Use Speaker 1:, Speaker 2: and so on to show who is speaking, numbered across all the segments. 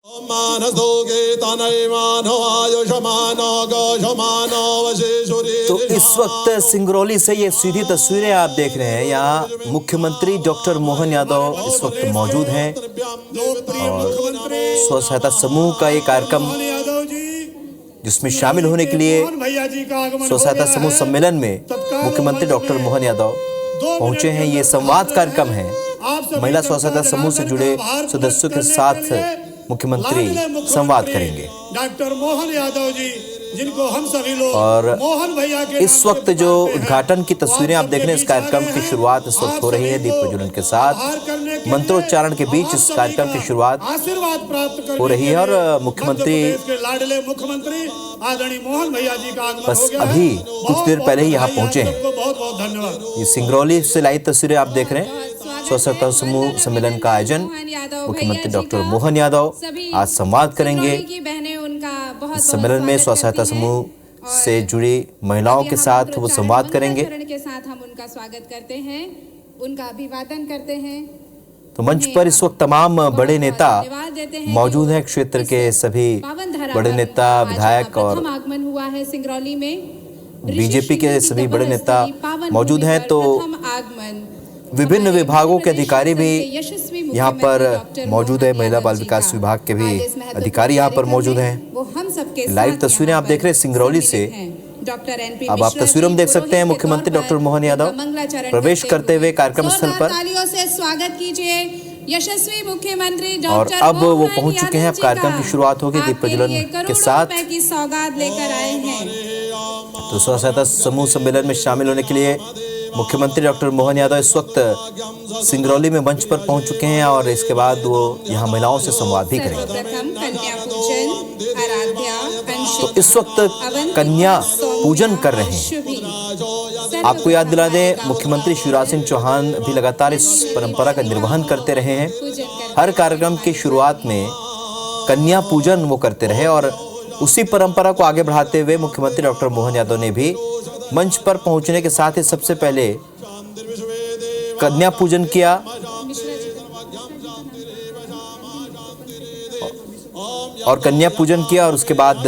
Speaker 1: तो इस वक्त सिंगरौली से ये सीधी तस्वीरें आप देख रहे हैं। यहाँ मुख्यमंत्री डॉक्टर मोहन यादव इस वक्त मौजूद हैं और स्व सहायता समूह का ये कार्यक्रम जिसमें शामिल होने के लिए स्व सहायता समूह सम्मेलन में मुख्यमंत्री डॉक्टर मोहन यादव पहुंचे हैं। ये संवाद कार्यक्रम है। महिला स्व सहायता समूह से जुड़े सदस्यों के साथ मुख्यमंत्री संवाद करेंगे।
Speaker 2: डॉक्टर मोहन यादव जी, जिनको हम सभी लोग
Speaker 1: और
Speaker 2: मोहन भैया के
Speaker 1: इस वक्त जो उद्घाटन की तस्वीरें आप देख रहे हैं, इस कार्यक्रम की शुरुआत इस वक्त हो रही है। दीप प्रज्वलन के साथ मंत्रोच्चारण के बीच इस कार्यक्रम की शुरुआत
Speaker 2: आशीर्वाद प्राप्त
Speaker 1: हो रही है और मुख्यमंत्री
Speaker 2: लाडले मुख्यमंत्री आदरणीय मोहन भैया जी का आगमन
Speaker 1: बस
Speaker 2: हो गया।
Speaker 1: अभी कुछ देर पहले ही यहाँ पहुंचे हैं।
Speaker 2: बहुत बहुत धन्यवाद।
Speaker 1: ये सिंगरौली से लाइव तस्वीरें आप देख रहे हैं। स्व सहायता समूह सम्मेलन का आयोजन मुख्यमंत्री डॉक्टर मोहन यादव आज संवाद करेंगे। इस सम्मेलन में स्व सहायता समूह से जुड़ी महिलाओं के साथ वो संवाद करेंगे।
Speaker 3: के साथ हम उनका स्वागत करते हैं, उनका अभिवादन करते हैं।
Speaker 1: तो मंच पर इस वक्त तमाम बड़े नेता मौजूद हैं। क्षेत्र के सभी बड़े नेता, विधायक और
Speaker 3: आगमन हुआ है सिंगरौली में।
Speaker 1: बीजेपी के सभी बड़े नेता मौजूद हैं। तो
Speaker 3: आगमन
Speaker 1: विभिन्न विभागों के अधिकारी भी यहाँ पर मौजूद है। महिला बाल विकास विभाग के भी अधिकारी यहाँ पर मौजूद हैं। लाइव तस्वीरें आप देख रहे हैं सिंगरौली से। अब आप तस्वीरों में देख सकते हैं मुख्यमंत्री डॉक्टर मोहन यादव प्रवेश करते हुए कार्यक्रम स्थल पर।
Speaker 3: तालियों से स्वागत कीजिए यशस्वी मुख्यमंत्री
Speaker 1: और अब वो पहुंच चुके हैं। अब कार्यक्रम की शुरुआत होगी दीप प्रज्वलन के साथ।
Speaker 3: की सौगात लेकर आए हैं।
Speaker 1: तो स्व सहायता समूह सम्मेलन में शामिल होने के लिए मुख्यमंत्री डॉक्टर मोहन यादव इस वक्त सिंगरौली में मंच पर पहुंच चुके हैं और इसके बाद वो यहाँ महिलाओं से संवाद भी करेंगे। तो इस वक्त कन्या पूजन कर रहे हैं। आपको याद दिला दें, मुख्यमंत्री शिवराज सिंह चौहान भी लगातार इस परंपरा का निर्वहन करते रहे हैं। हर कार्यक्रम की शुरुआत में कन्या पूजन वो करते रहे और उसी परंपरा को आगे बढ़ाते हुए मुख्यमंत्री डॉक्टर मोहन यादव ने भी मंच पर पहुंचने के साथ ही सबसे पहले कन्या पूजन किया और कन्या पूजन किया और उसके बाद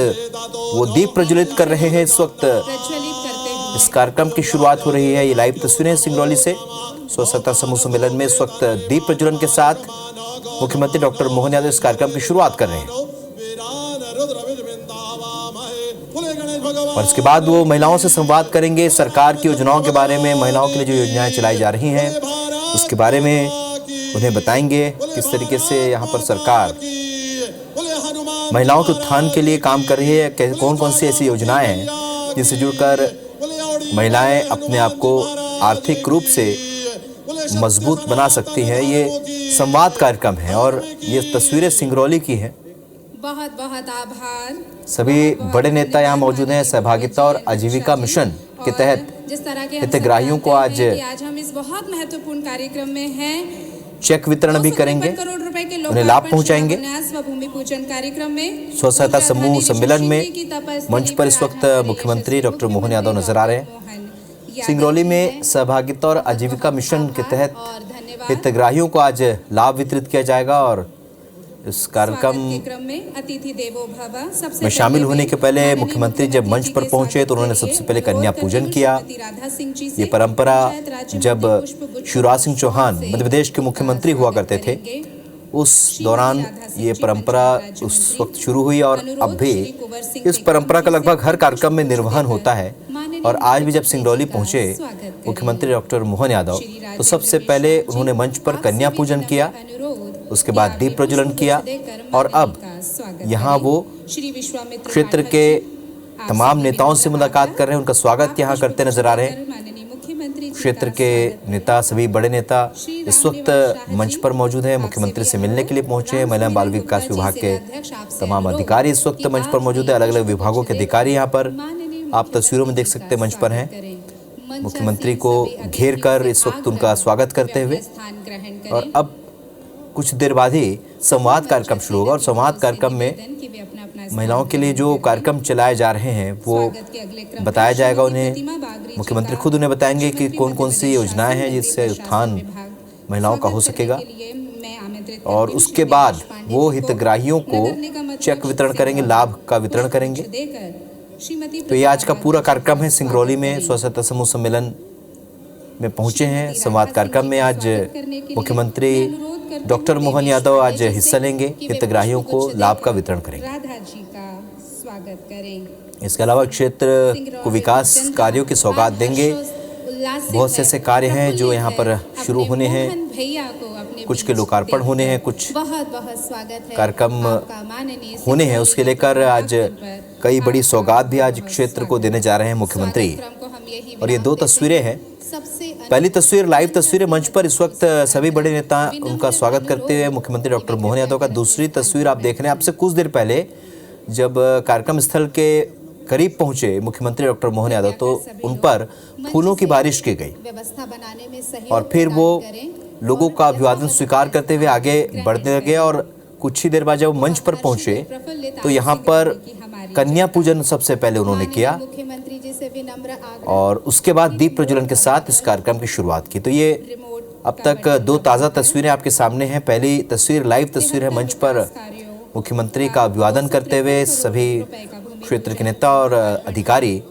Speaker 1: वो दीप प्रज्वलित कर रहे हैं। इस वक्त इस कार्यक्रम की शुरुआत हो रही है। ये लाइव तस्वीरें सिंगरौली से स्व सहायता समूह सम्मेलन में इस वक्त दीप प्रज्वलन के साथ मुख्यमंत्री डॉक्टर मोहन यादव इस कार्यक्रम की शुरुआत कर रहे हैं और इसके बाद वो महिलाओं से संवाद करेंगे। सरकार की योजनाओं के बारे में, महिलाओं के लिए जो योजनाएं चलाई जा रही हैं उसके बारे में उन्हें बताएंगे। किस तरीके से यहाँ पर सरकार महिलाओं के उत्थान के लिए काम कर रही है, कौन कौन सी ऐसी योजनाएं हैं जिनसे जुड़कर महिलाएं अपने आप को आर्थिक रूप से मजबूत बना सकती हैं। ये संवाद कार्यक्रम है और ये तस्वीरें सिंगरौली की हैं।
Speaker 3: बहुत बहुत आभार।
Speaker 1: सभी बड़े नेता यहाँ मौजूद हैं। सहभागिता और आजीविका मिशन के तहत
Speaker 3: जिस तरह के
Speaker 1: हितग्राहियों को आज
Speaker 3: हम इस बहुत महत्वपूर्ण कार्यक्रम में हैं,
Speaker 1: चेक वितरण भी करेंगे,
Speaker 3: करोड़ रुपए के
Speaker 1: उन्हें लाभ पहुंचाएंगे।
Speaker 3: भूमि पूजन कार्यक्रम में
Speaker 1: स्व सहायता समूह सम्मेलन में मंच पर इस वक्त मुख्यमंत्री डॉक्टर मोहन यादव नजर आ रहे हैं। सिंगरौली में सहभागिता और आजीविका मिशन के तहत हितग्राहियों को आज लाभ वितरित किया जाएगा और इस कार्यक्रम में शामिल होने के पहले मुख्यमंत्री जब मंच पर पहुंचे तो उन्होंने सबसे पहले कन्या पूजन किया। ये परंपरा जब शिवराज सिंह चौहान मध्य प्रदेश के मुख्यमंत्री हुआ करते थे उस दौरान ये परंपरा उस वक्त शुरू हुई और अब भी इस परंपरा का लगभग हर कार्यक्रम में निर्वहन होता है। और आज भी जब सिंगरौली पहुंचे मुख्यमंत्री डॉक्टर मोहन यादव तो सबसे पहले उन्होंने मंच पर कन्या पूजन किया, उसके बाद दीप प्रज्वलन किया और अब यहाँ वो क्षेत्र के तमाम नेताओं से मुलाकात कर रहे हैं। उनका स्वागत यहाँ करते नजर आ रहे हैं। क्षेत्र के नेता, सभी बड़े नेता इस वक्त मंच पर मौजूद हैं, मुख्यमंत्री से मिलने के लिए पहुंचे हैं। महिला बाल विकास विभाग के तमाम अधिकारी इस वक्त मंच पर मौजूद है। अलग अलग विभागों के अधिकारी यहाँ पर आप तस्वीरों में देख सकते हैं मंच पर हैं। मुख्यमंत्री को घेर कर इस वक्त उनका स्वागत करते हुए और अब कुछ देर बाद ही संवाद कार्यक्रम शुरू होगा और संवाद कार्यक्रम में महिलाओं के लिए जो कार्यक्रम चलाए जा रहे हैं वो बताया जाएगा उन्हें। मुख्यमंत्री खुद उन्हें बताएंगे कि कौन कौन सी योजनाएं हैं जिससे उत्थान महिलाओं का हो सकेगा। और उसके बाद वो हितग्राहियों को चेक वितरण करेंगे, लाभ का वितरण करेंगे। तो ये आज का पूरा कार्यक्रम है। सिंगरौली में स्व सहायता समूह सम्मेलन में पहुंचे हैं। संवाद कार्यक्रम में आज मुख्यमंत्री डॉक्टर मोहन यादव आज हिस्सा लेंगे, हितग्राहियों को लाभ का वितरण करेंगे।
Speaker 3: राधा जी का स्वागत करें।
Speaker 1: इसके अलावा क्षेत्र को विकास कार्यों की सौगात देंगे। बहुत से ऐसे कार्य हैं जो यहाँ पर शुरू होने हैं, कुछ के लोकार्पण होने हैं, कुछ
Speaker 3: बहुत स्वागत है,
Speaker 1: कार्यक्रम होने हैं। उसके लेकर आज कई बड़ी सौगात भी आज क्षेत्र को देने जा रहे हैं मुख्यमंत्री। और ये दो तस्वीरें हैं। पहली तस्वीर लाइव तस्वीर है, मंच पर इस वक्त सभी बड़े नेता उनका स्वागत करते हुए मुख्यमंत्री डॉक्टर मोहन यादव का। दूसरी तस्वीर आप देख रहे हैं। आपसे कुछ देर पहले जब कार्यक्रम स्थल के करीब पहुंचे मुख्यमंत्री डॉक्टर मोहन यादव तो उन पर फूलों की बारिश की गई और फिर वो लोगों का अभिवादन स्वीकार करते हुए आगे बढ़ने लगे। और कुछ ही देर बाद जब मंच पर पहुंचे तो यहाँ पर कन्या पूजन सबसे पहले उन्होंने किया और उसके बाद दीप प्रज्वलन के साथ इस कार्यक्रम की शुरुआत की। तो ये अब तक दो ताज़ा तस्वीरें आपके सामने हैं। पहली तस्वीर लाइव तस्वीर है, मंच पर मुख्यमंत्री का अभिवादन करते हुए सभी क्षेत्र के नेता और अधिकारी।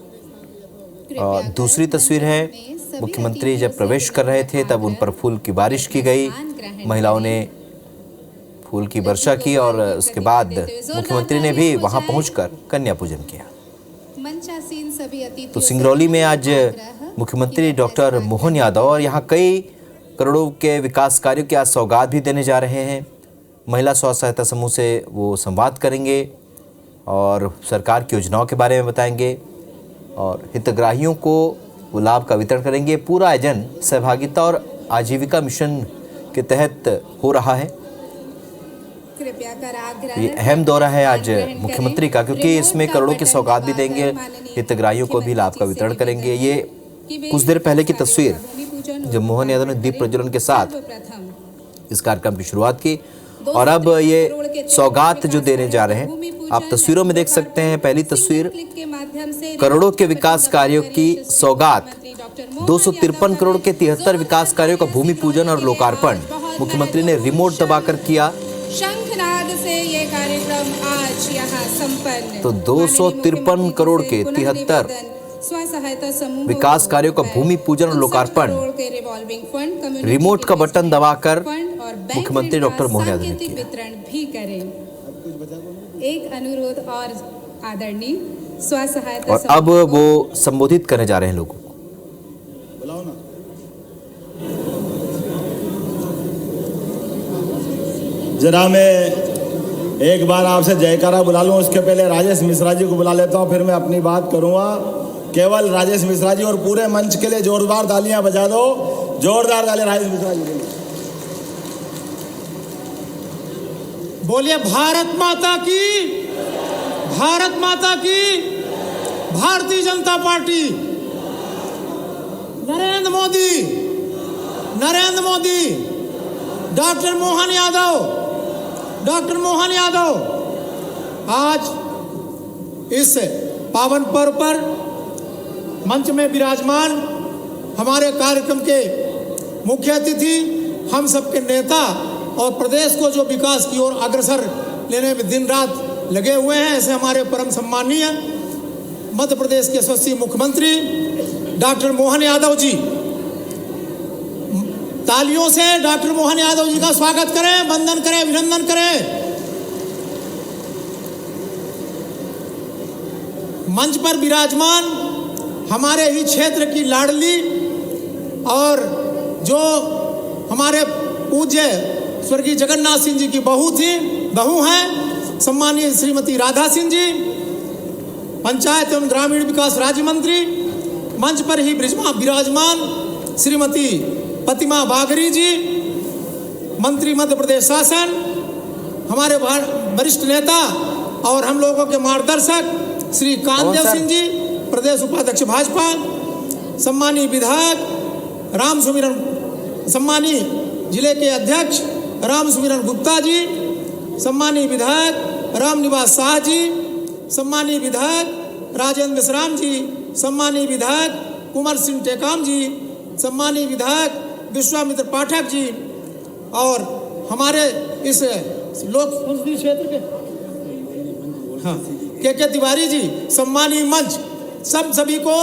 Speaker 1: और दूसरी तस्वीर है मुख्यमंत्री जब प्रवेश कर रहे थे तब उन पर फूल की बारिश की गई, महिलाओं ने फूल की वर्षा की और उसके बाद मुख्यमंत्री ने भी वहां पहुंचकर कन्या पूजन किया। तो सिंगरौली में आज मुख्यमंत्री डॉक्टर मोहन यादव और यहाँ कई करोड़ों के विकास कार्यों की आज सौगात भी देने जा रहे हैं। महिला स्व सहायता समूह से वो संवाद करेंगे और सरकार की योजनाओं के बारे में बताएंगे और हितग्राहियों को वो लाभ का वितरण करेंगे। पूरा आयोजन सहभागिता और आजीविका मिशन के तहत हो रहा है। ये अहम दौरा है आज मुख्यमंत्री का, क्योंकि इसमें करोड़ों की सौगात भी देंगे, हितग्राहियों को भी लाभ का वितरण करेंगे। ये कुछ देर पहले की तस्वीर जब मोहन यादव ने दीप प्रज्वलन के साथ इस कार्यक्रम की शुरुआत की और अब ये सौगात जो देने जा रहे हैं आप तस्वीरों में देख सकते हैं। पहली तस्वीर करोड़ों के विकास कार्यों की सौगात, 253 करोड़ के 73 विकास कार्यों का भूमि पूजन और लोकार्पण मुख्यमंत्री ने रिमोट दबाकर किया।
Speaker 3: शंखनाद से ये कार्यक्रम आज यहाँ संपन्न।
Speaker 1: तो 253 करोड़ के 73
Speaker 3: स्वसहायता समूह
Speaker 1: विकास कार्यों का भूमि पूजन और लोकार्पण रिमोट का बटन दबाकर मुख्यमंत्री डॉक्टर मोहन यादव ने किया।
Speaker 3: वितरण भी करें। एक अनुरोध और आदरणीय स्वसहायता
Speaker 1: और अब वो संबोधित करने जा रहे हैं लोगों को।
Speaker 4: जरा मैं एक बार आपसे जयकारा बुला लूं, उसके पहले राजेश मिश्रा जी को बुला लेता हूं, फिर मैं अपनी बात करूंगा। केवल राजेश मिश्रा जी और पूरे मंच के लिए जोरदार तालियां बजा दो, जोरदार तालियां राजेश मिश्रा जी।
Speaker 5: बोलिए भारत माता की, भारत माता की, Bharatiya Janata party, Narendra Modi, Narendra Modi, doctor Mohan Yadav, doctor Mohan Yadav. आज इस पावन पर्व पर मंच में विराजमान हमारे कार्यक्रम के मुख्य अतिथि, हम सबके नेता और प्रदेश को जो विकास की ओर अग्रसर लेने में दिन रात लगे हुए हैं, ऐसे हमारे परम सम्मानीय मध्य प्रदेश के यशस्वी मुख्यमंत्री डॉक्टर मोहन यादव जी। तालियों से डॉक्टर मोहन यादव जी का स्वागत करें, वंदन करें, अभिनंदन करें। मंच पर विराजमान हमारे ही क्षेत्र की लाडली और जो हमारे पूज्य स्वर्गीय जगन्नाथ सिंह जी की बहू हैं, सम्मानीय श्रीमती राधा सिंह जी, पंचायत एवं ग्रामीण विकास राज्य मंत्री, मंच पर ही विराजमान श्रीमती प्रतिमा बागरी जी, मंत्री मध्य प्रदेश शासन, हमारे वरिष्ठ नेता और हम लोगों के मार्गदर्शक श्री कांतदेव सिंह जी, प्रदेश उपाध्यक्ष भाजपा, सम्मानीय विधायक राम सुमिरन, सम्मानीय जिले के अध्यक्ष राम सुमिरन गुप्ता जी, सम्मानीय विधायक राम निवास शाह जी, सम्मानीय विधायक राजेंद्र मिश्राम जी, सम्मानीय विधायक कुंवर सिंह टेकाम जी, सम्मानीय विधायक विश्वामित्र पाठक जी और हमारे इस लोक संसदीय क्षेत्र के हाँ के तिवारी जी सम्मानीय मंच सभी को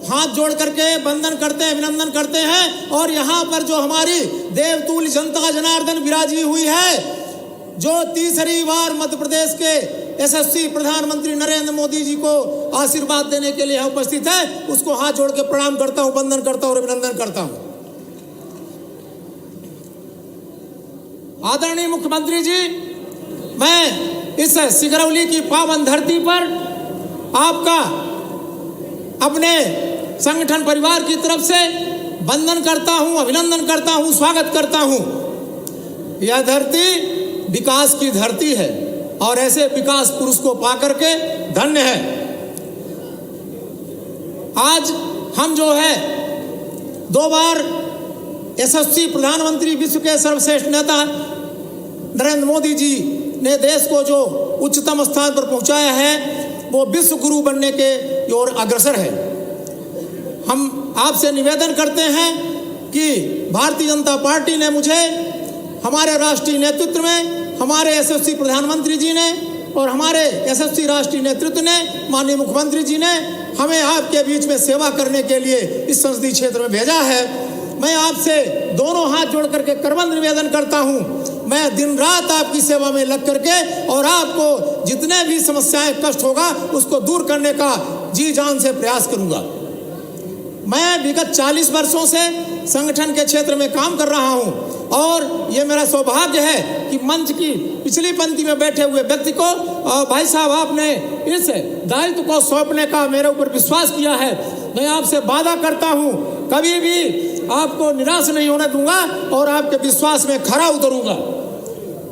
Speaker 5: हाथ जोड़ करके वंदन करते हैं, अभिनंदन करते हैं। और यहाँ पर जो हमारी देवतुल्य जनता जनार्दन विराजी हुई है, जो तीसरी बार मध्य प्रदेश के यशस्वी प्रधानमंत्री नरेंद्र मोदी जी को आशीर्वाद देने के लिए उपस्थित है, उसको हाथ जोड़ के प्रणाम करता हूँ, वंदन करता हूँ और अभिनंदन करता हूँ। आदरणीय मुख्यमंत्री जी, मैं इस सिंगरौली की पावन धरती पर आपका अपने संगठन परिवार की तरफ से वंदन करता हूं, अभिनंदन करता हूं, स्वागत करता हूं। यह धरती विकास की धरती है और ऐसे विकास पुरुष को पाकर के धन्य है। आज हम जो है 2 बार यशस्वी प्रधानमंत्री, विश्व के सर्वश्रेष्ठ नेता नरेंद्र मोदी जी ने देश को जो उच्चतम स्थान पर पहुंचाया है, वो विश्व गुरु बनने के ओर अग्रसर है। हम आपसे निवेदन करते हैं कि भारतीय जनता पार्टी ने मुझे, हमारे राष्ट्रीय नेतृत्व में, हमारे यशस्वी प्रधानमंत्री जी ने और हमारे यशस्वी राष्ट्रीय नेतृत्व ने, माननीय मुख्यमंत्री जी ने हमें आपके बीच में सेवा करने के लिए इस संसदीय क्षेत्र में भेजा है। मैं आपसे दोनों हाथ जोड़ करके करबंद निवेदन करता हूं, मैं दिन रात आपकी सेवा में लग करके और आपको जितने भी समस्याएं, कष्ट होगा उसको दूर करने का जी जान से प्रयास करूंगा। मैं विगत 40 वर्षों से संगठन के क्षेत्र में काम कर रहा हूं और ये मेरा सौभाग्य है कि मंच की पिछली पंक्ति में बैठे हुए व्यक्ति को, भाई साहब, आपने इस दायित्व को सौंपने का मेरे ऊपर विश्वास किया है। मैं आपसे वादा करता हूं, कभी भी आपको निराश नहीं होने दूंगा और आपके विश्वास में खरा उतरूंगा।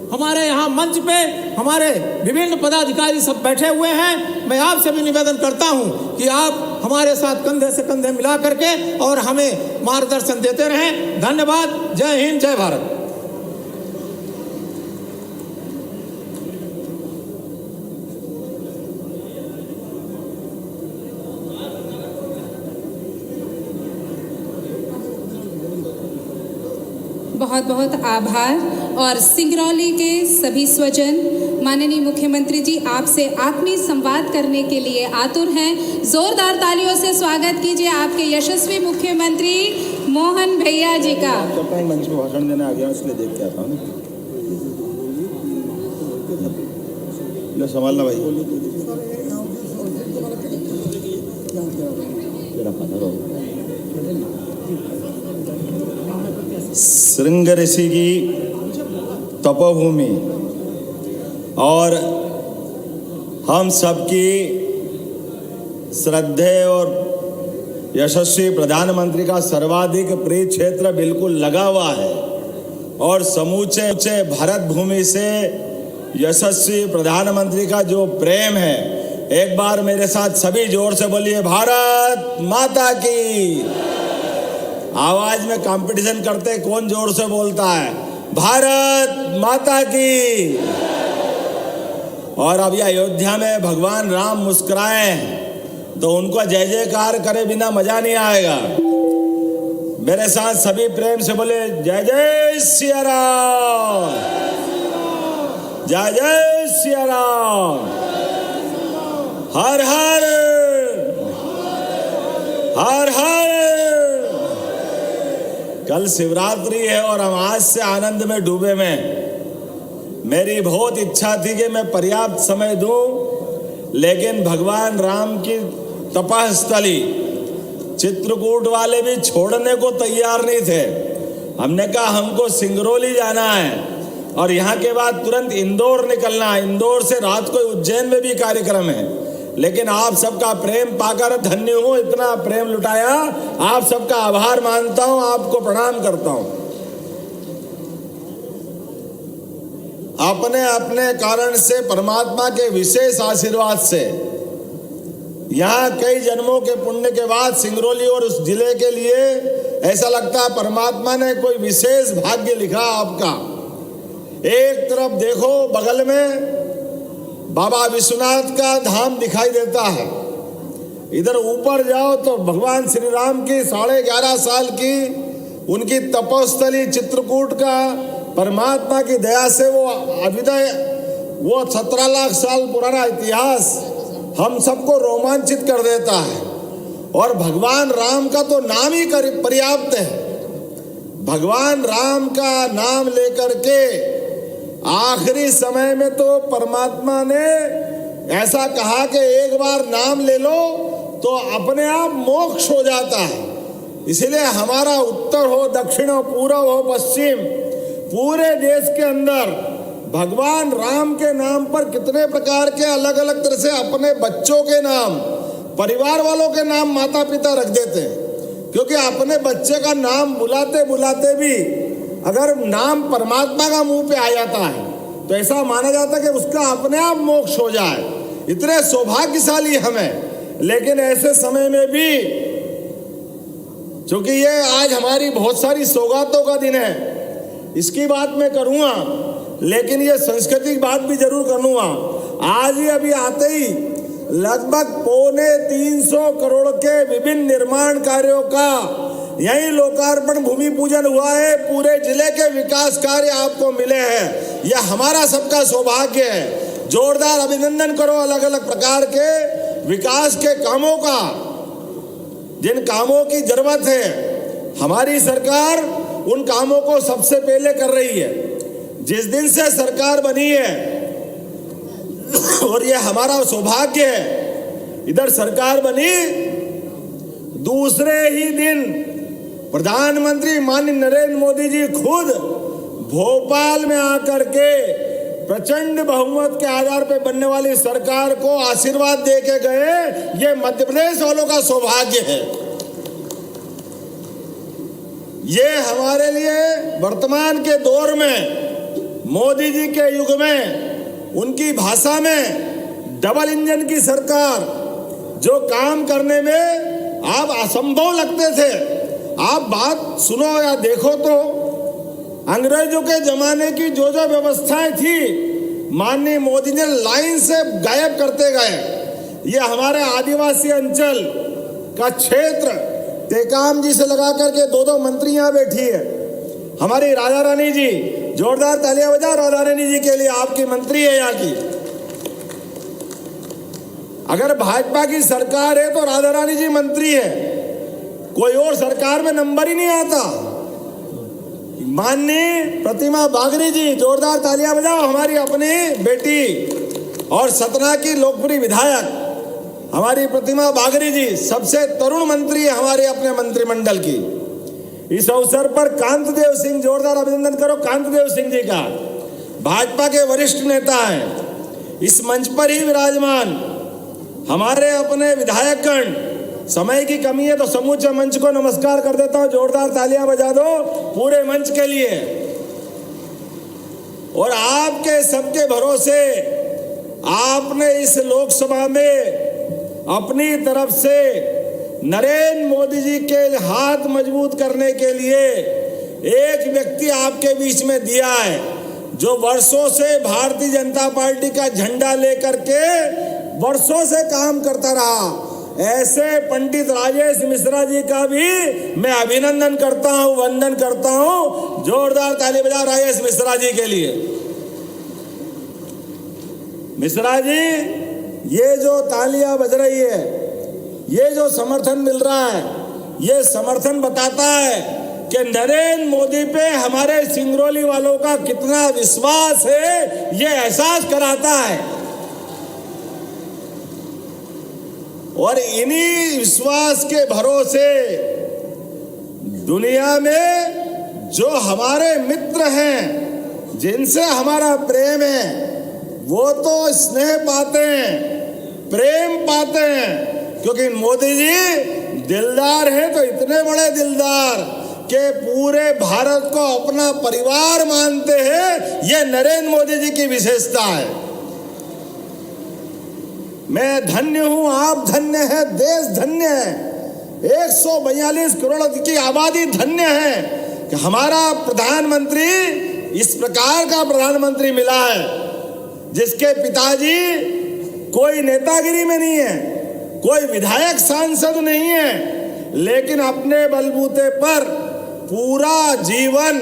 Speaker 5: हमारे यहाँ मंच पे हमारे विभिन्न पदाधिकारी सब बैठे हुए हैं। मैं आपसे भी निवेदन करता हूँ कि आप हमारे साथ कंधे से कंधे मिला करके और हमें मार्गदर्शन देते रहें। धन्यवाद। जय हिंद, जय भारत।
Speaker 3: बहुत बहुत आभार। और सिंगरौली के सभी स्वजन, माननीय मुख्यमंत्री जी आपसे आत्मीय संवाद करने के लिए आतुर हैं। जोरदार तालियों से स्वागत कीजिए आपके यशस्वी मुख्यमंत्री मोहन भैया जी का।
Speaker 4: मंच में भाषण देने आ गया, इसलिए देख के आता हूँ। संभालना भाई। श्रृंग ऋषि की तपोभूमि और हम सबकी श्रद्धेय और यशस्वी प्रधानमंत्री का सर्वाधिक प्रिय क्षेत्र बिल्कुल लगा हुआ है और समूचे भारत भूमि से यशस्वी प्रधानमंत्री का जो प्रेम है, एक बार मेरे साथ सभी जोर से बोलिए, भारत माता की। आवाज में कंपटीशन करते कौन जोर से बोलता है, भारत माता की। और अभी अयोध्या में भगवान राम मुस्कुराए तो उनको जय जयकार करे बिना मजा नहीं आएगा। मेरे साथ सभी प्रेम से बोले, जय जय सिया राम, जय जय सिया राम, हर हर हर हर। कल शिवरात्रि है और हम आज से आनंद में डूबे में। मेरी बहुत इच्छा थी कि मैं पर्याप्त समय दूं, लेकिन भगवान राम की तपस्थली चित्रकूट वाले भी छोड़ने को तैयार नहीं थे। हमने कहा हमको सिंगरौली जाना है और यहाँ के बाद तुरंत इंदौर निकलना है। इंदौर से रात को उज्जैन में भी कार्यक्रम है, लेकिन आप सबका प्रेम पाकर धन्य हूँ। इतना प्रेम लुटाया, आप सबका आभार मानता हूँ, आपको प्रणाम करता हूँ। अपने अपने कारण से परमात्मा के विशेष आशीर्वाद से यहाँ कई जन्मों के पुण्य के बाद सिंगरौली और उस जिले के लिए ऐसा लगता है परमात्मा ने कोई विशेष भाग्य लिखा आपका। एक तरफ देखो बगल में बाबा विश्वनाथ का धाम दिखाई देता है, इधर ऊपर जाओ तो भगवान श्री राम की 11.5 साल की उनकी तपोस्थली चित्रकूट का परमात्मा की दया से वो अभ्युदय, वो 17 लाख साल पुराना इतिहास हम सबको रोमांचित कर देता है। और भगवान राम का तो नाम ही पर्याप्त है। भगवान राम का नाम लेकर के आखिरी समय में तो परमात्मा ने ऐसा कहा कि एक बार नाम ले लो तो अपने आप मोक्ष हो जाता है। इसलिए हमारा उत्तर हो, दक्षिण हो, पूर्व हो, पश्चिम, पूरे देश के अंदर भगवान राम के नाम पर कितने प्रकार के अलग अलग तरह से अपने बच्चों के नाम, परिवार वालों के नाम माता पिता रख देते हैं। क्योंकि अपने बच्चे का नाम बुलाते बुलाते भी अगर नाम परमात्मा का मुंह पे आ जाता है तो ऐसा माना जाता है कि उसका अपने आप मोक्ष हो जाए। इतने सौभाग्यशाली हमें। लेकिन ऐसे समय में भी, क्योंकि ये आज हमारी बहुत सारी सौगातों का दिन है, इसकी बात मैं करूँगा, लेकिन ये संस्कृति की बात भी जरूर करूँगा। आज ही अभी आते ही लगभग 325 करोड़ के विभिन्न निर्माण कार्यों का यही लोकार्पण, भूमि पूजन हुआ है। पूरे जिले के विकास कार्य आपको मिले हैं। यह हमारा सबका सौभाग्य है। जोरदार अभिनंदन करो अलग अलग प्रकार के विकास के कामों का, जिन कामों की जरूरत है हमारी सरकार उन कामों को सबसे पहले कर रही है। जिस दिन से सरकार बनी है, और ये हमारा सौभाग्य है, इधर सरकार बनी दूसरे ही दिन प्रधानमंत्री माननीय नरेंद्र मोदी जी खुद भोपाल में आकर के प्रचंड बहुमत के आधार पर बनने वाली सरकार को आशीर्वाद दे के गए। ये मध्य प्रदेश वालों का सौभाग्य है। ये हमारे लिए वर्तमान के दौर में, मोदी जी के युग में, उनकी भाषा में डबल इंजन की सरकार, जो काम करने में आप असंभव लगते थे। आप बात सुनो या देखो तो अंग्रेजों के जमाने की जो जो व्यवस्थाएं थी, माननीय मोदी ने लाइन से गायब करते गए। ये हमारे आदिवासी अंचल का क्षेत्र, टेकाम जी से लगा करके 2 मंत्री यहाँ बैठी है। हमारी राधा रानी जी, जोरदार तालियां बजाओ राधा रानी जी के लिए, आपकी मंत्री है यहाँ की। अगर भाजपा की सरकार है तो राधा रानी जी मंत्री है, कोई और सरकार में नंबर ही नहीं आता। माननीय प्रतिमा बागरी जी, जोरदार तालियां बजाओ, हमारी अपनी बेटी और सतना की लोकप्रिय विधायक हमारी प्रतिमा बागरी जी सबसे तरुण मंत्री है हमारे अपने मंत्रिमंडल की। इस अवसर पर कांतदेव सिंह, जोरदार अभिनंदन करो कांतदेव सिंह जी का, भाजपा के वरिष्ठ नेता हैं, इस मंच पर ही विराजमान। हमारे अपने विधायकगण, समय की कमी है तो समूचे मंच को नमस्कार कर देता हूं, जोरदार तालियां बजा दो पूरे मंच के लिए। और आपके सबके भरोसे आपने इस लोकसभा में अपनी तरफ से नरेंद्र मोदी जी के हाथ मजबूत करने के लिए एक व्यक्ति आपके बीच में दिया है, जो वर्षों से भारतीय जनता पार्टी का झंडा लेकर के वर्षों से काम करता रहा। ऐसे पंडित राजेश मिश्रा जी का भी मैं अभिनंदन करता हूं, वंदन करता हूं। जोरदार ताली बजा राजेश मिश्रा जी के लिए। मिश्रा जी, ये जो तालियां बज रही है, ये जो समर्थन मिल रहा है, ये समर्थन बताता है कि नरेंद्र मोदी पे हमारे सिंगरौली वालों का कितना विश्वास है, ये एहसास कराता है। और इन्हीं विश्वास के भरोसे दुनिया में जो हमारे मित्र हैं, जिनसे हमारा प्रेम है, वो तो स्नेह पाते हैं, प्रेम पाते हैं। क्योंकि मोदी जी दिलदार हैं, तो इतने बड़े दिलदार के पूरे भारत को अपना परिवार मानते हैं। ये नरेंद्र मोदी जी की विशेषता है। मैं धन्य हूं, आप धन्य हैं, देश धन्य है, 142 करोड़ की आबादी धन्य है कि हमारा प्रधानमंत्री इस प्रकार का प्रधानमंत्री मिला है, जिसके पिताजी कोई नेतागिरी में नहीं है, कोई विधायक सांसद नहीं है, लेकिन अपने बलबूते पर पूरा जीवन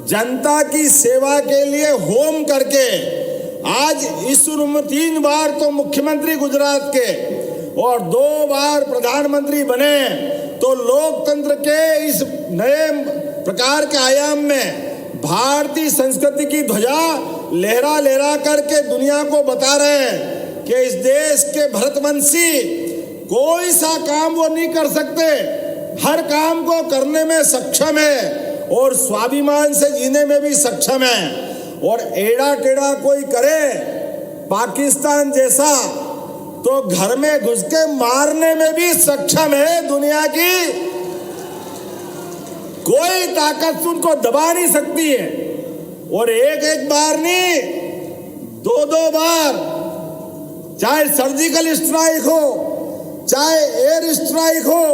Speaker 4: जनता की सेवा के लिए होम करके आज इस 3 बार तो मुख्यमंत्री गुजरात के और 2 बार प्रधानमंत्री बने, तो लोकतंत्र के इस नए प्रकार के आयाम में भारतीय संस्कृति की ध्वजा लहरा लहरा करके दुनिया को बता रहे हैं कि इस देश के भरतवंशी कोई सा काम वो नहीं कर सकते, हर काम को करने में सक्षम है और स्वाभिमान से जीने में भी सक्षम है। और एड़ा टेढ़ा कोई करे पाकिस्तान जैसा तो घर में घुस के मारने में भी सक्षम है। दुनिया की कोई ताकत उनको दबा नहीं सकती है। और एक बार नहीं, 2 बार, चाहे सर्जिकल स्ट्राइक हो, चाहे एयर स्ट्राइक हो,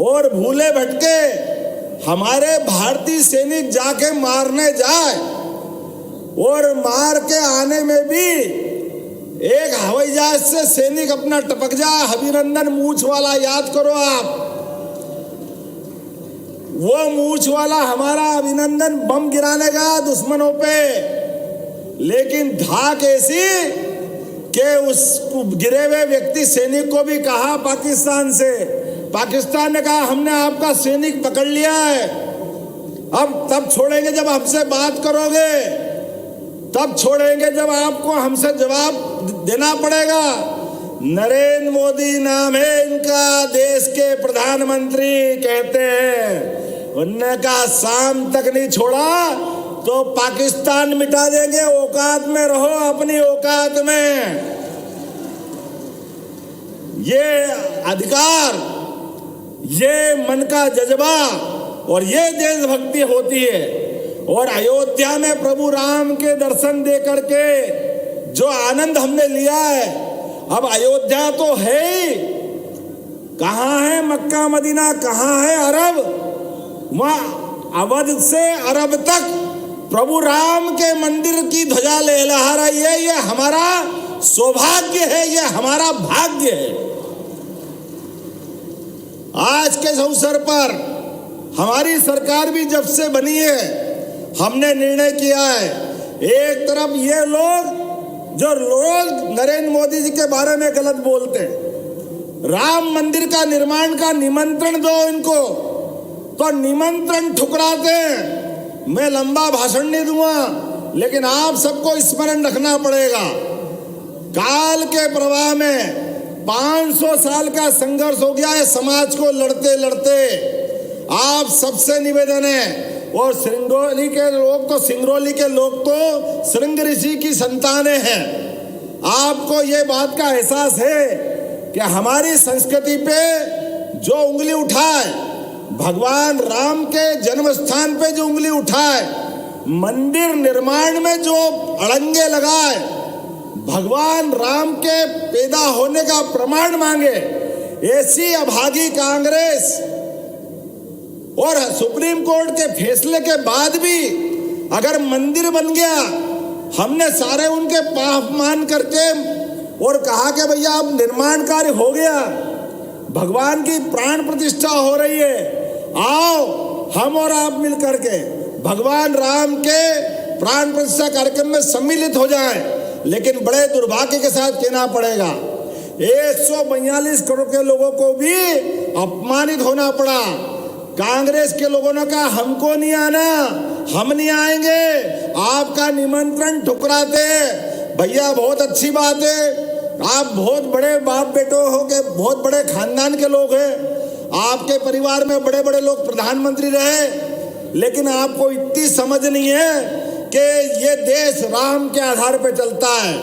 Speaker 4: और भूले भटके हमारे भारतीय सैनिक जाके मारने जाए और मार के आने में भी एक हवाई जहाज से सैनिक अपना टपक जाए, अभिनंदन मूछ वाला, याद करो आप, वो मूछ वाला हमारा अभिनंदन बम गिराने का दुश्मनों पे, लेकिन धाक ऐसी कि उस गिरे हुए व्यक्ति सैनिक को भी कहा पाकिस्तान से, पाकिस्तान ने कहा हमने आपका सैनिक पकड़ लिया है, अब तब छोड़ेंगे जब हमसे बात करोगे, तब छोड़ेंगे जब आपको हमसे जवाब देना पड़ेगा। नरेंद्र मोदी नाम है इनका, देश के प्रधानमंत्री कहते हैं। उन्होंने कहा शाम तक नहीं छोड़ा तो पाकिस्तान मिटा देंगे, औकात में रहो, अपनी औकात में। ये अधिकार, ये मन का जज्बा और ये देशभक्ति होती है। और अयोध्या में प्रभु राम के दर्शन दे करके जो आनंद हमने लिया है, अब अयोध्या तो है ही, कहाँ है मक्का मदीना, कहाँ है अरब? वहाँ अवध से अरब तक प्रभु राम के मंदिर की ध्वजा लहरा रही है। ये हमारा सौभाग्य है, ये हमारा भाग्य है। आज के अवसर पर हमारी सरकार भी जब से बनी है, हमने निर्णय किया है, एक तरफ ये लोग जो रोज नरेंद्र मोदी जी के बारे में गलत बोलते हैं, राम मंदिर का निर्माण का निमंत्रण दो इनको, तो निमंत्रण ठुकराते हैं। मैं लंबा भाषण नहीं दूंगा, लेकिन आप सबको स्मरण रखना पड़ेगा, काल के प्रवाह में 500 साल का संघर्ष हो गया है समाज को लड़ते लड़ते। आप सबसे निवेदन है, और सिंगरौली के लोग तो श्रृंग ऋषि की संतानें हैं, आपको ये बात का एहसास है कि हमारी संस्कृति पे जो उंगली उठाए, भगवान राम के जन्म स्थान पे जो उंगली उठाए, मंदिर निर्माण में जो अड़ंगे लगाए, भगवान राम के पैदा होने का प्रमाण मांगे, ऐसी अभागी कांग्रेस और सुप्रीम कोर्ट के फैसले के बाद भी अगर मंदिर बन गया, हमने सारे उनके पाप मान करके और कहा कि भैया अब निर्माण कार्य हो गया, भगवान की प्राण प्रतिष्ठा हो रही है, आओ हम और आप मिल करके भगवान राम के प्राण प्रतिष्ठा कार्यक्रम में सम्मिलित हो जाएं। लेकिन बड़े दुर्भाग्य के साथ कहना पड़ेगा, 142 करोड़ के लोगों को भी अपमानित होना पड़ा। कांग्रेस के लोगों ने कहा हमको नहीं आना, हम नहीं आएंगे, आपका निमंत्रण ठुकराते। भैया बहुत अच्छी बात है, आप बहुत बड़े बाप बेटो हो के बहुत बड़े खानदान के लोग हैं, आपके परिवार में बड़े बड़े लोग प्रधानमंत्री रहे, लेकिन आपको इतनी समझ नहीं है कि ये देश राम के आधार पे चलता है,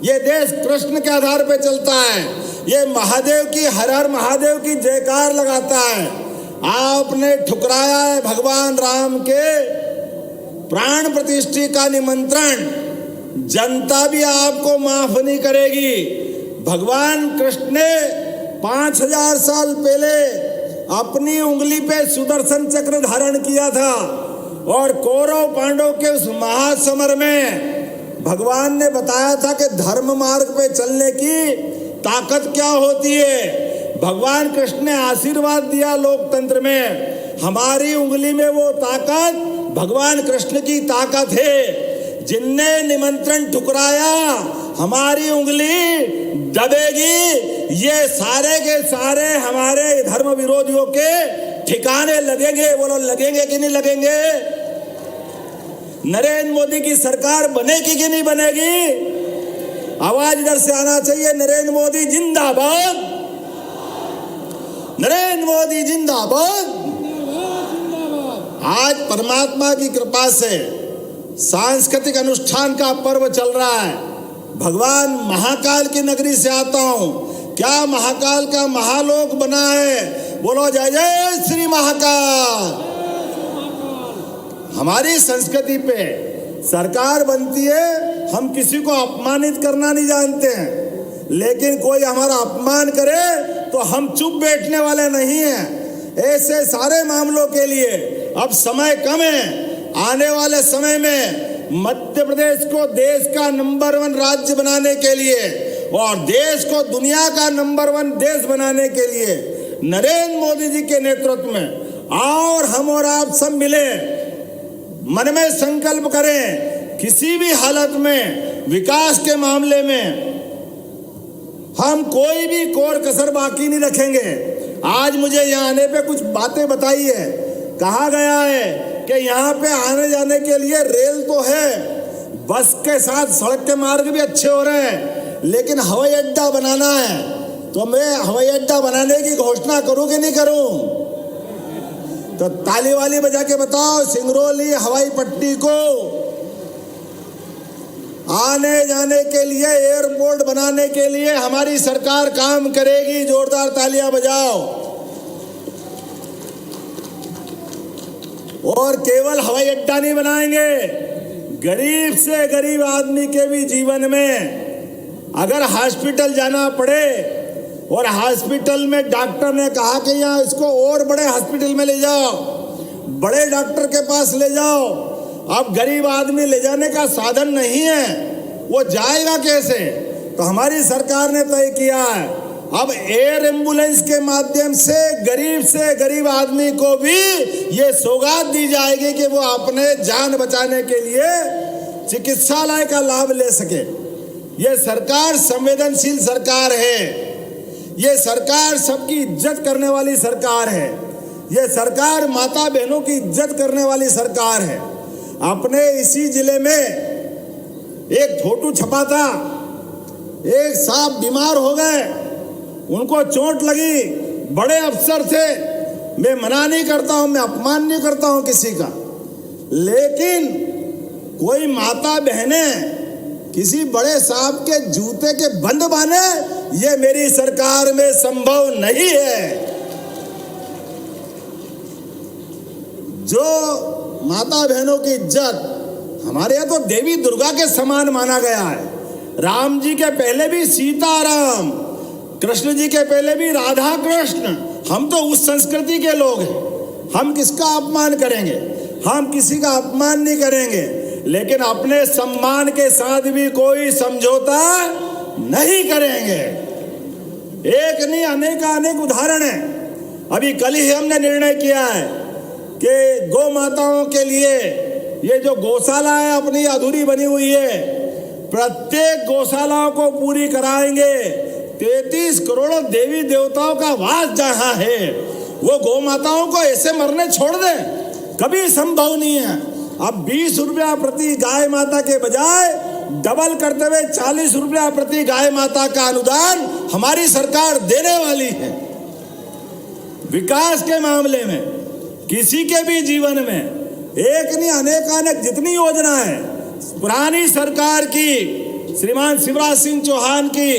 Speaker 4: ये देश कृष्ण के आधार पे चलता है, ये महादेव की हर हर महादेव की जयकार लगाता है। आपने ठुकराया है भगवान राम के प्राण प्रतिष्ठा का निमंत्रण, जनता भी आपको माफ नहीं करेगी। भगवान कृष्ण ने 5000 साल पहले अपनी उंगली पे सुदर्शन चक्र धारण किया था और कौरव पांडव के उस महासमर में भगवान ने बताया था कि धर्म मार्ग पे चलने की ताकत क्या होती है। भगवान कृष्ण ने आशीर्वाद दिया लोकतंत्र में, हमारी उंगली में वो ताकत भगवान कृष्ण की ताकत है। जिनने निमंत्रण ठुकराया हमारी उंगली दबेगी। ये सारे के सारे हमारे धर्म विरोधियों के ठिकाने लगेंगे। बोलो लगेंगे कि नहीं लगेंगे? नरेंद्र मोदी की सरकार बनेगी कि नहीं बनेगी? आवाज इधर से आना चाहिए। नरेंद्र मोदी जिंदाबाद, नरेंद्र मोदी जिंदाबाद। आज परमात्मा की कृपा से सांस्कृतिक अनुष्ठान का पर्व चल रहा है। भगवान महाकाल की नगरी से आता हूं। क्या महाकाल का महालोक बना है? बोलो जय जय श्री महाकाल। हमारी संस्कृति पे सरकार बनती है, हम किसी को अपमानित करना नहीं जानते हैं, लेकिन कोई हमारा अपमान करे तो हम चुप बैठने वाले नहीं हैं। ऐसे सारे मामलों के लिए अब समय कम है। आने वाले समय में मध्य प्रदेश को देश का नंबर 1 राज्य बनाने के लिए और देश को दुनिया का नंबर 1 देश बनाने के लिए नरेंद्र मोदी जी के नेतृत्व में और हम और आप सब मिले, मन में संकल्प करें, किसी भी हालत में विकास के मामले में हम कोई भी कोर कसर बाकी नहीं रखेंगे। आज मुझे यहाँ आने पे कुछ बातें बताई है। कहा गया है कि यहाँ पे आने जाने के लिए रेल तो है, बस के साथ सड़क के मार्ग भी अच्छे हो रहे हैं, लेकिन हवाई अड्डा बनाना है। तो मैं हवाई अड्डा बनाने की घोषणा करूं कि नहीं करूं? तो ताली वाली बजा के बताओ, सिंगरौली हवाई पट्टी को आने जाने के लिए, एयरपोर्ट बनाने के लिए हमारी सरकार काम करेगी। जोरदार तालियां बजाओ। और केवल हवाई अड्डा नहीं बनाएंगे, गरीब से गरीब आदमी के भी जीवन में अगर हॉस्पिटल जाना पड़े और हॉस्पिटल में डॉक्टर ने कहा कि यहाँ इसको और बड़े हॉस्पिटल में ले जाओ, बड़े डॉक्टर के पास ले जाओ, अब गरीब आदमी ले जाने का साधन नहीं है, वो जाएगा कैसे? तो हमारी सरकार ने तय किया है अब एयर एम्बुलेंस के माध्यम से गरीब आदमी को भी ये सौगात दी जाएगी कि वो अपने जान बचाने के लिए चिकित्सालय का लाभ ले सके। ये सरकार संवेदनशील सरकार है। ये सरकार सबकी इज्जत करने वाली सरकार है। ये सरकार माता बहनों की इज्जत करने वाली सरकार है। अपने इसी जिले में एक फोटो छपा था, एक साहब बीमार हो गए, उनको चोट लगी, बड़े अफसर थे। मैं मना नहीं करता हूं, मैं अपमान नहीं करता हूं किसी का, लेकिन कोई माता बहनें किसी बड़े साहब के जूते के बंद बांधे, ये मेरी सरकार में संभव नहीं है। जो माता बहनों की इज्जत, हमारे यहाँ तो देवी दुर्गा के समान माना गया है। राम जी के पहले भी सीताराम, कृष्ण जी के पहले भी राधा कृष्ण। हम तो उस संस्कृति के लोग हैं। हम किसका अपमान करेंगे? हम किसी का अपमान नहीं करेंगे, लेकिन अपने सम्मान के साथ भी कोई समझौता नहीं करेंगे। एक नहीं अनेक उदाहरण है। अभी कल ही हमने निर्णय किया है कि गौ माताओं के लिए ये जो गौशाला है अपनी अधूरी बनी हुई है, प्रत्येक गौशालाओं को पूरी कराएंगे। 33 करोड़ देवी देवताओं का वास जहां है, वो गौ माताओं को ऐसे मरने छोड़ दें, कभी संभव नहीं है। अब 20 रुपया प्रति गाय माता के बजाय डबल करते हुए 40 रुपया प्रति गाय माता का अनुदान हमारी सरकार देने वाली है। विकास के मामले में किसी के भी जीवन में एक नहीं अनेक जितनी योजना है, पुरानी सरकार की, श्रीमान शिवराज सिंह चौहान की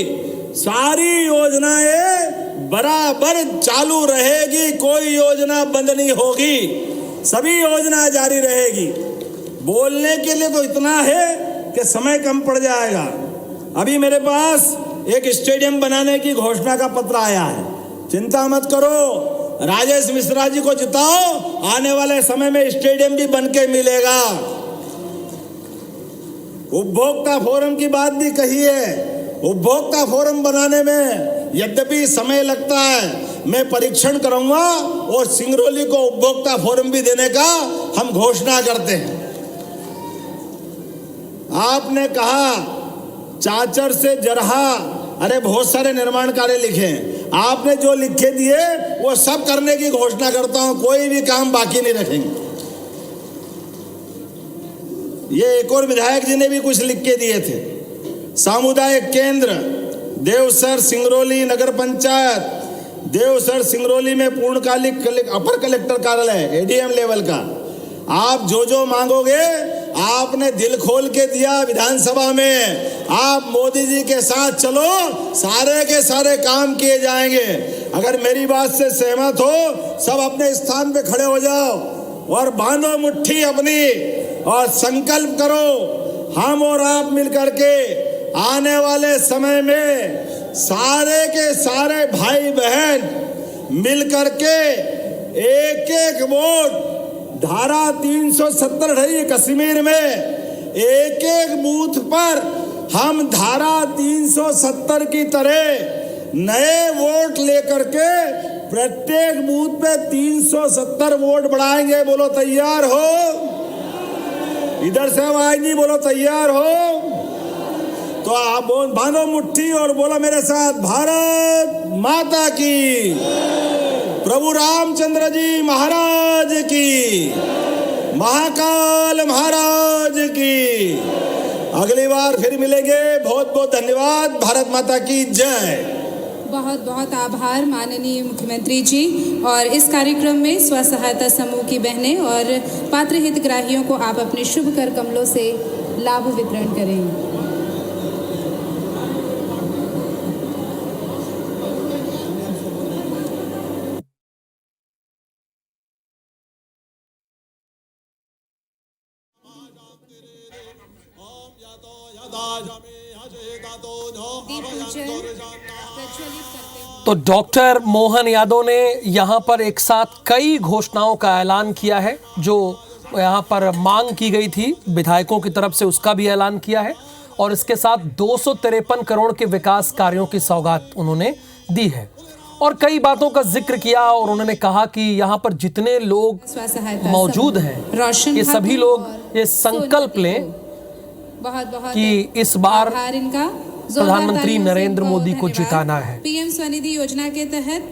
Speaker 4: सारी योजनाएं बराबर चालू रहेगी। कोई योजना बंद नहीं होगी, सभी योजना जारी रहेगी। बोलने के लिए तो इतना है कि समय कम पड़ जाएगा। अभी मेरे पास एक स्टेडियम बनाने की घोषणा का पत्र आया है। चिंता मत करो, राजेश मिश्रा जी को जिताओ, आने वाले समय में स्टेडियम भी बनके मिलेगा। उपभोक्ता फोरम की बात भी कही है। उपभोक्ता फोरम बनाने में यद्यपि समय लगता है, मैं परीक्षण करूंगा और सिंगरौली को उपभोक्ता फोरम भी देने का हम घोषणा करते हैं। आपने कहा चाचर से जरहा, अरे बहुत सारे निर्माण कार्य लिखे हैं, आपने जो लिखे दिए वो सब करने की घोषणा करता हूं, कोई भी काम बाकी नहीं रखेंगे। ये एक और विधायक जी ने भी कुछ लिख के दिए थे। सामुदायिक केंद्र देवसर सिंगरौली नगर पंचायत, देवसर सिंगरौली में पूर्णकालिक अपर कलेक्टर कार्यालय एडीएम लेवल का, आप जो जो मांगोगे आपने दिल खोल के दिया विधानसभा में। आप मोदी जी के साथ चलो, सारे के सारे काम किए जाएंगे। अगर मेरी बात से सहमत हो सब अपने स्थान पे खड़े हो जाओ और बांधो मुट्ठी अपनी और संकल्प करो, हम और आप मिलकर के आने वाले समय में सारे के सारे भाई बहन मिलकर के एक एक वोट धारा 370 है कश्मीर में, एक एक बूथ पर हम धारा 370 की तरह नए वोट लेकर के प्रत्येक बूथ पे 370 वोट बढ़ाएंगे। बोलो तैयार हो? इधर से आवाज नहीं, बोलो तैयार हो? तो आप बांधो मुट्ठी और बोलो मेरे साथ, भारत माता की, प्रभु रामचंद्र जी महाराज की, महाकाल महाराज की। अगली बार फिर मिलेंगे। बहुत बहुत धन्यवाद। भारत माता की जय।
Speaker 3: बहुत बहुत आभार माननीय मुख्यमंत्री जी। और इस कार्यक्रम में स्व सहायता समूह की बहनें और पात्र हितग्राहियों को आप अपने शुभ कर कमलों से लाभ वितरण करें।
Speaker 6: तो डॉक्टर मोहन यादव ने यहाँ पर एक साथ कई घोषणाओं का ऐलान किया है। जो यहाँ पर मांग की गई थी विधायकों की तरफ से उसका भी ऐलान किया है और इसके साथ 253 करोड़ के विकास कार्यों की सौगात उन्होंने दी है और कई बातों का जिक्र किया और उन्होंने कहा कि यहाँ पर जितने लोग मौजूद हैं ये सभी लोग ये संकल्प लें कि इस बार प्रधानमंत्री नरेंद्र मोदी को जिताना है।
Speaker 3: पीएम स्वनिधि योजना के तहत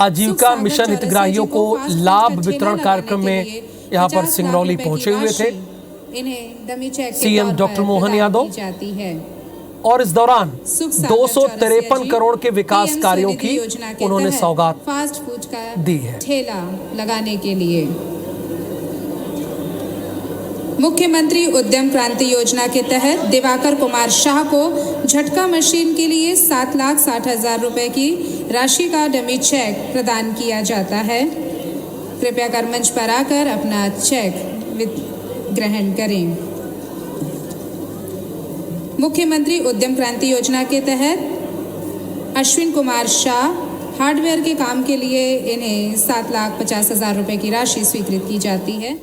Speaker 6: आजीविका मिशन हितग्राहियों को लाभ वितरण कार्यक्रम में यहाँ पर सिंगरौली पहुंचे हुए थे सीएम डॉक्टर मोहन यादव और इस दौरान 253 करोड़ के विकास कार्यों की उन्होंने सौगात
Speaker 3: फास्ट फूड का
Speaker 6: दी है।
Speaker 3: ठेला लगाने के लिए मुख्यमंत्री उद्यम क्रांति योजना के तहत दिवाकर कुमार शाह को झटका मशीन के लिए 7,60,000 रुपए की राशि का डमी चेक प्रदान किया जाता है। कृपया कर मंच पर आकर अपना चेक ग्रहण करें। मुख्यमंत्री उद्यम क्रांति योजना के तहत अश्विन कुमार शाह हार्डवेयर के काम के लिए इन्हें 7,50,000 रुपए की राशि स्वीकृत की जाती है।